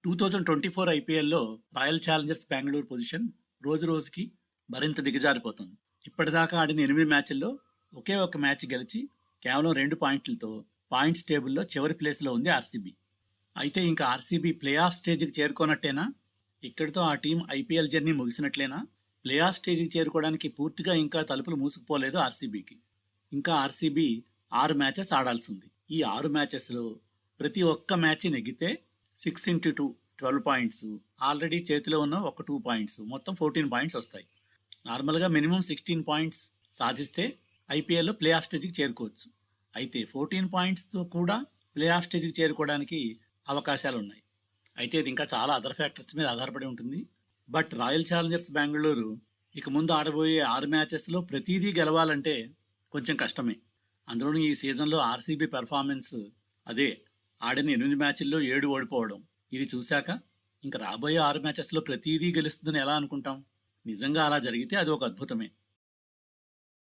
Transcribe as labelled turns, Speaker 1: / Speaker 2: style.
Speaker 1: 2024 ఐపీఎల్‌లో royal Challengers Bengaluru position రోజురోజుకి మరింత దిగజారిపోతుంది. ఇప్పటిదాకా ఆడిన 8 మ్యాచ్‌ల్లో ఒకే ఒక్క మ్యాచ్ గెలిచి కేవలం 2 పాయింట్లతో పాయింట్స్ టేబుల్‌లో చివరి ప్లేస్‌లో ఉంది ఆర్సీబీ. అయితే ఇంకా ఆర్సీబీ ప్లే ఆఫ్ స్టేజ్‌కి చేరుకోనట్టేనా? ఇక్కడితో ఆ టీం ఐపీఎల్ జర్నీ ముగిసినట్లేనా? ప్లే ఆఫ్ స్టేజ్‌కి చేరుకోవడానికి పూర్తిగా ఇంకా తలుపులు మూసుకుపోలేదు ఆర్సీబీకి. ఇంకా ఆర్సీబీ 6 మ్యాచెస్ ఆడాల్సి ఉంది. ఈ 6 మ్యాచెస్‌లో ప్రతి ఒక్క మ్యాచ్ నెగ్గితే 6x2 12 పాయింట్స్, ఆల్రెడీ చేతిలో ఉన్న ఒక 2 పాయింట్స్, మొత్తం 14 పాయింట్స్ వస్తాయి. నార్మల్గా మినిమం 16 పాయింట్స్ సాధిస్తే ఐపీఎల్లో ప్లే ఆఫ్ స్టేజ్కి చేరుకోవచ్చు. అయితే 14 పాయింట్స్తో కూడా ప్లే ఆఫ్ స్టేజ్కి చేరుకోవడానికి అవకాశాలు ఉన్నాయి. అయితే ఇది ఇంకా చాలా అదర్ ఫ్యాక్టర్స్ మీద ఆధారపడి ఉంటుంది. బట్ రాయల్ ఛాలెంజర్స్ బెంగళూరు ఇక ముందు ఆడబోయే 6 మ్యాచెస్లో ప్రతిదీ గెలవాలంటే కొంచెం కష్టమే. అందులోనూ ఈ సీజన్లో ఆర్సీబీ పెర్ఫార్మెన్స్ అదే, ఆడిన 8 మ్యాచ్ల్లో 7 ఓడిపోవడం. ఇది చూశాక ఇంక రాబోయే 6 మ్యాచెస్లో ప్రతిదీ గెలుస్తుందని ఎలా అనుకుంటాం? నిజంగా అలా జరిగితే అది ఒక అద్భుతమే.